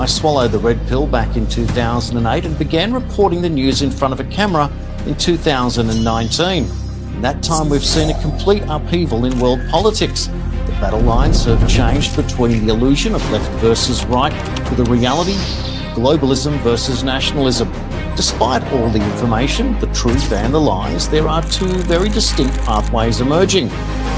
swallowed the red pill back in 2008 and began reporting the news in front of a camera in 2019. In that time, we've seen a complete upheaval in world politics. The battle lines have changed between the illusion of left versus right to the reality of globalism versus nationalism. Despite all the information, the truth and the lies, there are two very distinct pathways emerging.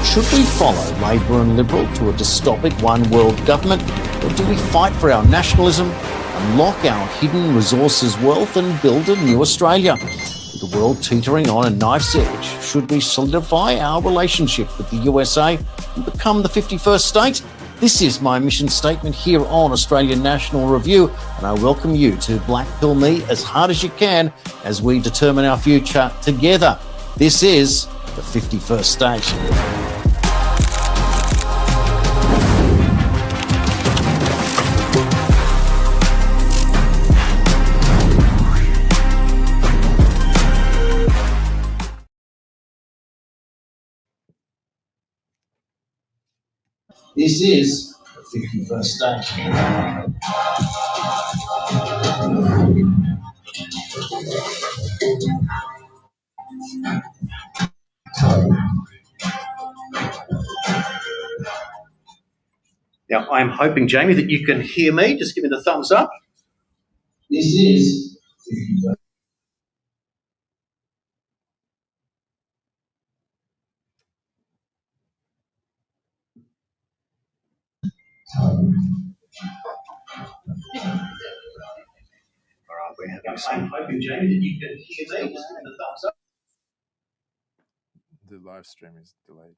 Should we follow Labor and Liberal to a dystopic one world government, or do we fight for our nationalism, unlock our hidden resources wealth and build a new Australia? With the world teetering on a knife's edge, should we solidify our relationship with the USA and become the 51st state? This is my mission statement here on Australian National Review, and I welcome you to Black Pill me as hard as you can as we determine our future together. This is the 51st state. This is the 51st state. Now, I'm hoping, Jamie, that you can hear me. Just give me the thumbs up. This is 51st. I'm hoping, Jamie, that you can hear me. Just give me the thumbs up. The live stream is delayed.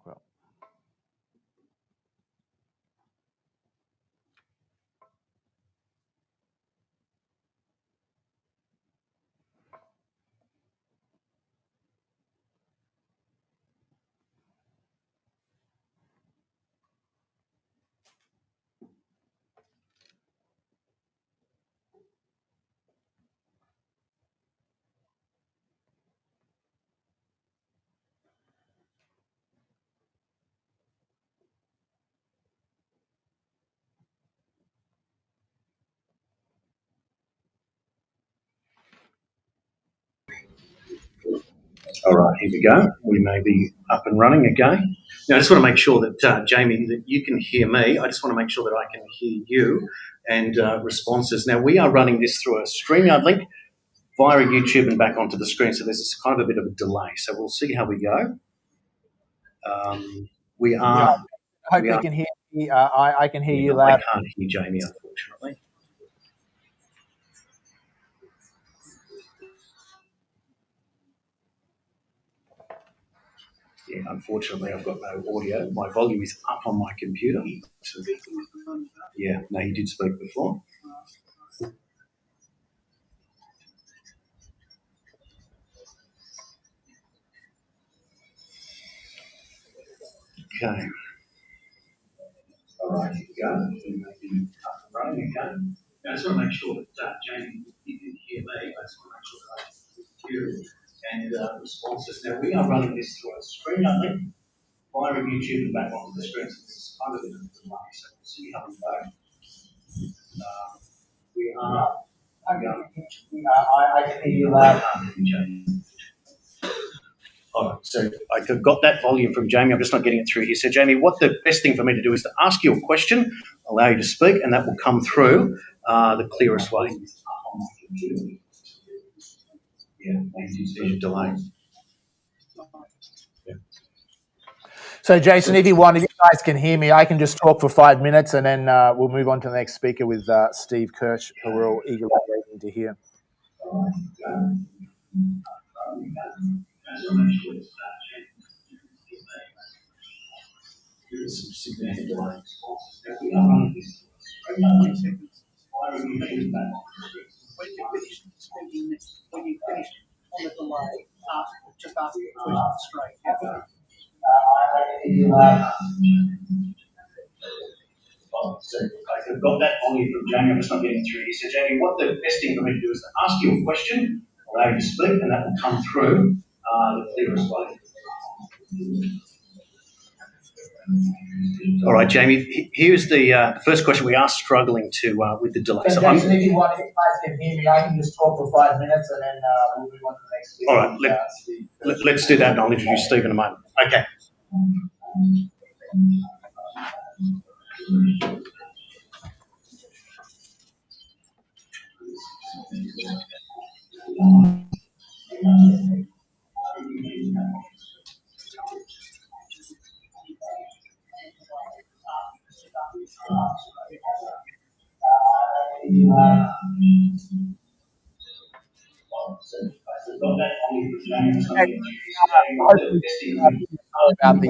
Well, All right, here we go. We may be up and running again. Now, I just want to make sure that, Jamie, that you can hear me. I just want to make sure that I can hear you and responses. Now, we are running this through a StreamYard link via YouTube and back onto the screen, so there's kind of a bit of a delay. So we'll see how we go. We are... I hope you can hear me. I can hear you loud. I can't hear Jamie, unfortunately. Yeah, unfortunately, I've got no audio. My volume is up on my computer. Yeah, no, you did speak before. Okay. All right, here we go. We may be up and running again. Now, I just want to make sure that, Jamie, you can hear me. I just want to make sure that I can hear you and responses. Now, we are running this through a StreamYard link via YouTube and back onto the screen, so this is kind of a bit of a delay, so we'll see how we go. We are... I can hear you loud. All right, so I got that volume from Jamie. I'm just not getting it through here. So, Jamie, what the best thing for me to do is to ask you a question, allow you to speak, and that will come through the clearest way. Yeah, there's a delay. Yeah. So, Jason, if you want, if you guys can hear me, I can just talk for 5 minutes, and then we'll move on to the next speaker with Steve Kirsch, who we're all eagerly waiting to hear. 20 seconds. When you finish speaking, when you finish on the delay, just ask the question straight. So I've got that on here from Jamie. I'm just not getting through here. So Jamie, what the best thing for me to do is to ask you a question, allow you to speak, and that will come through the clearest way. All right, Jamie. Here's the first question we are struggling to with the delay. So Jason, if you guys can hear me, I can just talk for 5 minutes, and then we'll move on to the next speaker. All right, let's do that, and I'll introduce Steve in a moment. Okay. About the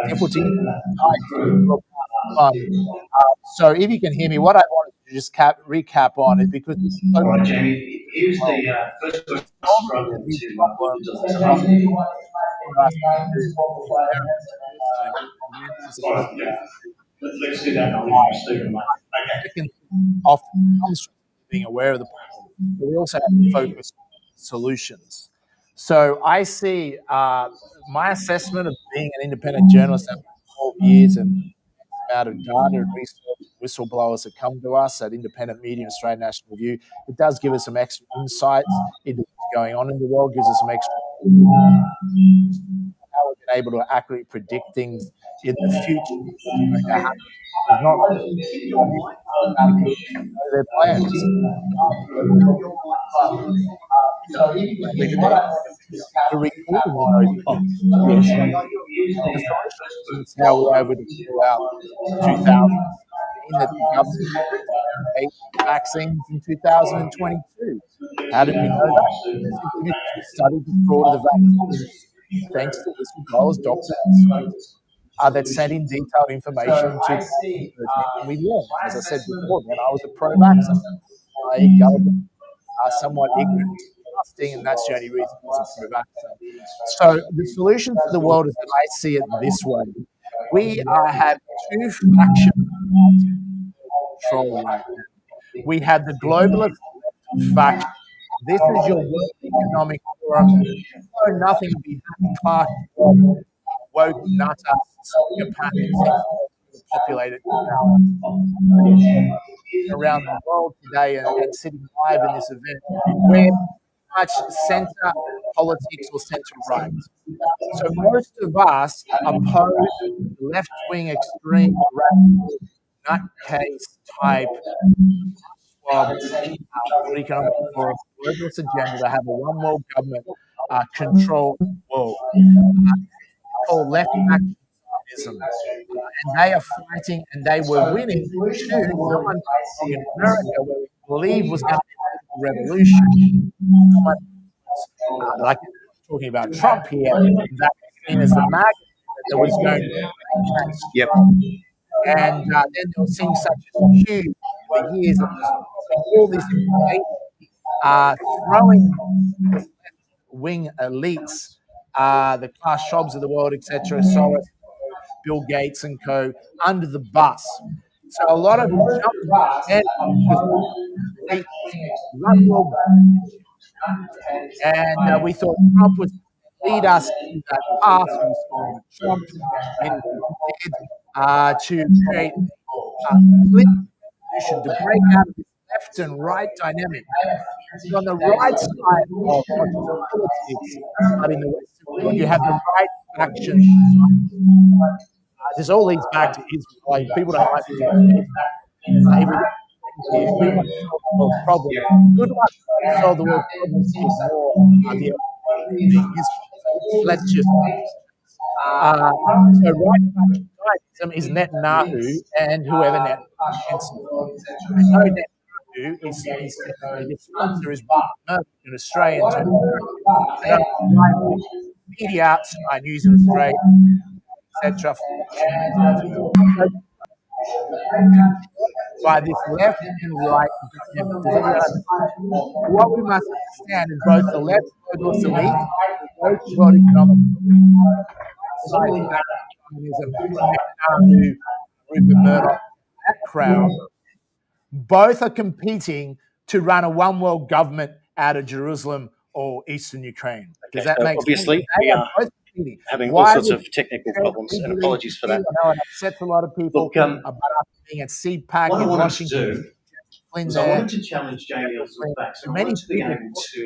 difficulty. So if you can hear me, what I wanted to just recap on is because All right, Jamie. Here's the first question I'm struggling to let's do that, and I'll introduce Steve in a moment. Okay. Often comes from being aware of the problem, but we also have to focus on solutions. So I see my assessment of being an independent journalist after 12 years and the amount of data and research whistleblowers that come to us at Independent Media and Australian National Review, it does give us some extra insights into what's going on in the world, gives us some extra how we've been able to accurately predict things in the future. It's not their plans. The recording of those plans. That's how we were able to pull out 2016 that the government ate vaccines in 2022. How did we know that? Simply because we studied the fraud of the vaccines, thanks to whistleblowers, doctors, and scientists that sent in detailed information in 2013. And we learned, as I said before, then I was a pro-vaxxer, gullible, somewhat ignorant, trusting, and that's the only reason I was a pro-vaxxer. So the solution to the world is that I see it this way. We have two factions control right now. We have the globalist faction. This is your World Economic Forum. Know nothing of the class woke nutter populated around the world today and sitting live in this event where much centre politics or centre right. So most of us oppose left-wing extreme radical nutcase type World Economic Forum globalist agenda to have a one world government control the world. Called left activism. And they are fighting and they were winning to someone in America where we believe was going to be a revolution. Someone, like talking about Trump here, that seen as the magnet that was going to Yep. And then there seems such a huge for years of all this information throwing wing elites, the Klaus Schwabs of the world, etc., Soros, Bill Gates and co, under the bus. So a lot of them jumped in and we thought Trump was lead us to that path. We responded to Trump, and he did to create a solution to break out of this left and right dynamic. So on the right side of not just politics, but in the Western world, you have the right faction. This all leads back to Israel. Like, people don't like to do if we want to solve the world's problem, good luck trying to solve the world's problems to ignore the let's just so right is Netanyahu and whoever Netanyahu against no Netanyahu is the sponsor is an Australian media, Sky News in Australia, etc. by this left and right dynamic. Does everyone understand? What we must understand is both the left globalist elite, both World Economic side Zionism, Netanyahu, Rupert Murdoch, that crowd, both are competing to run a one world government out of Jerusalem or eastern Ukraine. Does that make obviously, sense? we are both competing. having all Why sorts would of technical you problems, and believe apologies for that. I know it upsets a lot of people Look, about us being at CPAC What I in wanted Washington. to do Flynn was I there. wanted to challenge Jamie on some facts, and I Many wanted to be people able was to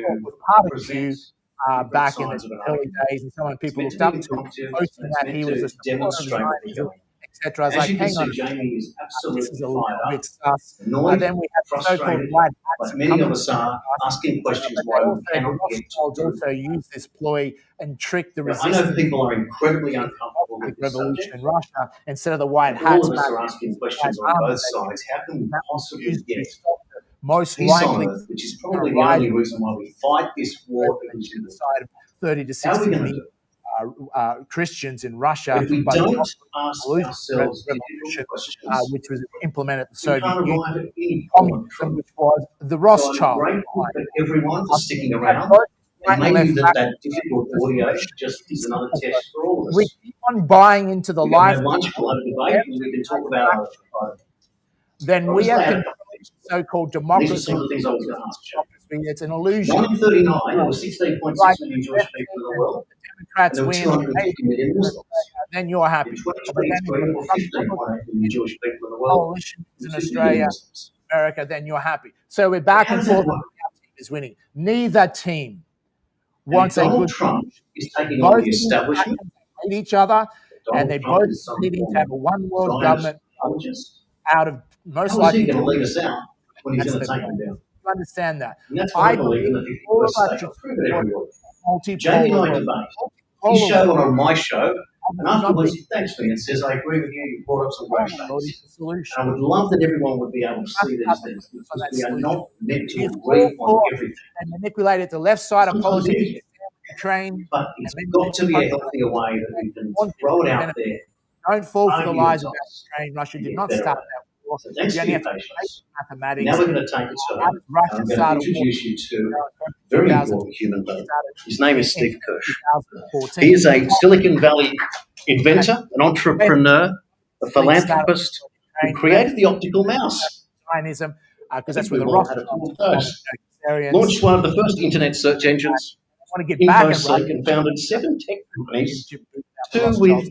part of present you different back in the sides of an early argument. days, and someone It's people meant to looked be up to, informative, posting and it's that meant he was a to supporter of demonstrate what we're Zionism, doing. etc. As As I you can hang see, on, Jamie is this absolutely is a fired little up, bit sus. annoyed, Then we have the so-called frustrated, white hats like that many come of and us are, asking questions but why they we also, cannot the get to Rothschilds proof. also use this ploy and trick the Now, I know resistance people are incredibly in the uncomfortable Bolshevik with this revolution subject, in Russia. Instead of the white and all hats of us back are then, asking white questions on armor both that sides. How can we that was possibly used to get stop the most peace on likely earth, which is probably the rise only reason why we fight this war the every single genocide of 30 to day? How are we 60 going to million do it? Christians in But Russia if we by the don't ask Bolshevik ourselves revolution, difficult questions, which was implemented in the we Soviet can't Union, arrive at any form of communism, truth. which was the So I'm Rothschild. grateful for everyone for sticking We have around, both right and and maybe left that, back. that difficult The audio solution just is is another simple. test for all of We us. keep on buying into the We can life have lunch, we'll have a debate, and we can talk about our then we obviously are I had a controlling couple of things. so-called These are democracy. some of the things I was going to ask Jake. It's an illusion. 1939, there were 16.6 Like million Jewish people in the world, and Democrats there were win, 250 million Muslims. then you're happy. In But then 2023, there were 15.8 million Jewish people in the world, coalition and in 2 million Australia, Muslims. America, then you're happy. So we're back How and does that forth. work? Our team is winning. Neither team And if wants a Donald good. Trump is taking on Both the these establishment, factions hate each other, and Donald they Trump both is some competing to form have a of one-world Zionist government apologist, out of most how is he likely. going to lead us out when he's That's going to the take them down? you understand that. And that's what I believe in the all 51st of us state. should I'll prove it support every week. multipolar Jamie and I world. debate. He Multipolar showed world. on my show, and Not afterwards the he thanks me and says, I agree with you, you brought up some great world is things. the solution. And I would love that everyone would be able to see these things because we are not meant to agree on everything. And manipulated the left side of Sometimes politics, easier, Ukraine, but it's got to be a healthier way that we can throw it out there, don't fall for the argue lies about results, Ukraine. Russia and did get not better start at it. that war. So thanks You for only your have to patience. mathematics. Now we're going to take it further. And I'm going to introduce you to a very important human being. His name is Steve Kirsch. He is a Silicon Valley inventor, an entrepreneur, a philanthropist who created the optical mouse. Zionism, because I that's think where the we've all had a Rothschilds couple of those. Launched one of the first internet search engines, want to get back at InfoSeek, and founded 7 tech companies, 2 with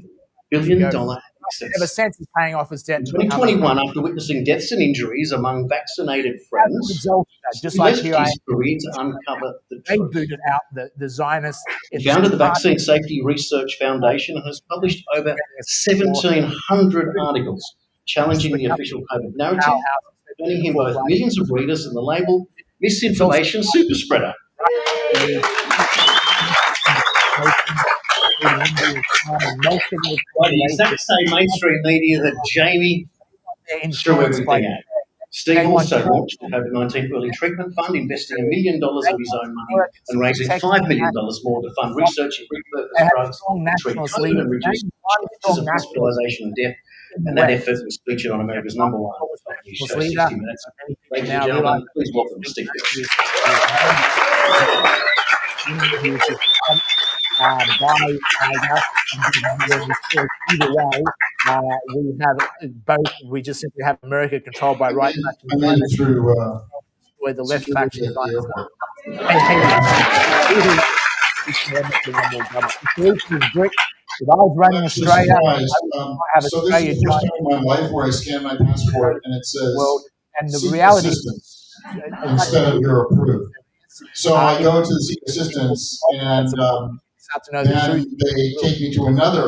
billion-dollar Ever exits. since he's paying off his debt. In 2021, after witnessing deaths and injuries among vaccinated friends, just he like left here I am. his career to uncover the They truth. booted out the Zionists. He founded the Vaccine Safety Research Foundation and has published over 1,700 articles challenging the official COVID narrative, earning him both millions of readers and the label misinformation super spreader. By the exact same mainstream media that Jamie threw everything at. Steve also launched the COVID-19 Early Treatment Fund, investing $1 million of his own money and raising $5 million more to fund research in repurposed drugs to treat COVID and reduce chances of hospitalisation and death. And that effort was featured on America's #1 news show, 60 Minutes. Ladies and gentlemen, please welcome Steve Kirsch. Either way, we have both. We just simply have America controlled by right factions, through where the left security faction at the airport. If I was running Australia, I Surprised. would have So this Australia is the first join time in my life where I scan my passport and it the world. says And the seek reality assistance instead of you're approved. So I go to the seek assistance and start to know the then truth. they take me to another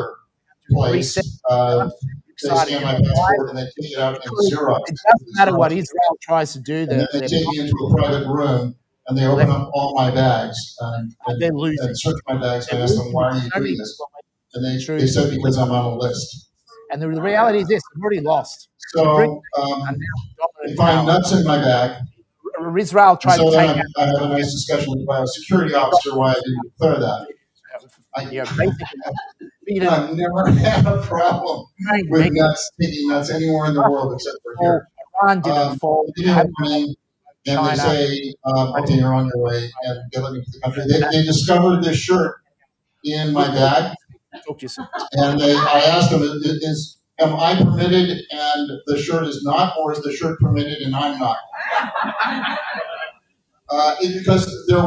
place. They scan my passport and they take it out in Xerox. It doesn't matter what Israel tries to do. And then they take me into a private room and they open up all my bags and search my bags and I ask them, why are you doing this? And they said because I'm on a list. And the reality is this: I've already lost. So they find nuts in my bag. Israel tried to take out. I had a nice discussion with the biosecurity officer why I didn't declare that. Basically, I've never had a problem with nuts, taking nuts anywhere in the world except for here. Iran didn't fall. They give me a warning, and they say, okay, you're on your way, and they let me to the country. They discovered this shirt in my bag, Talk to you soon. and I asked them, am I permitted and the shirt is not, or is the shirt permitted and I'm not? Because they're